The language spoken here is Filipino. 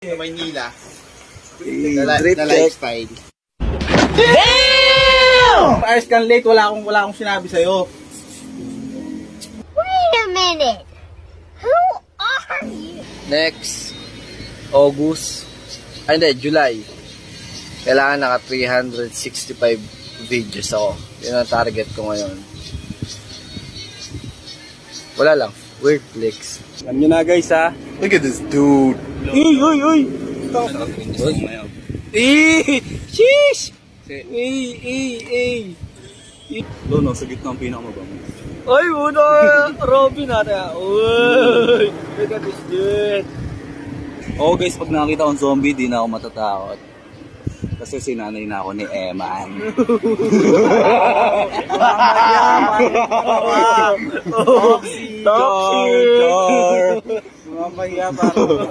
Sa Maynila. Trip Na check. lifestyle. Damn! Hours kang late, wala akong sinabi sa'yo. Wait a minute. Who are you? Next, August. Ay, hindi, July. Kailangan naka 365 videos ako. Yun ang target ko ngayon. Wala lang. Weird flex. Alam nyo na guys ha. Look at this dude. Uy! Sheesh! Doon, sa gitna ang pinakamabango. Ay, muna! Robin natin. Uy! Look at this dude. Oo guys, pag nakakita akong zombie, di na ako matatakot. Kasi sinanay na ako ni Eman. Toxic! Mamaya, parang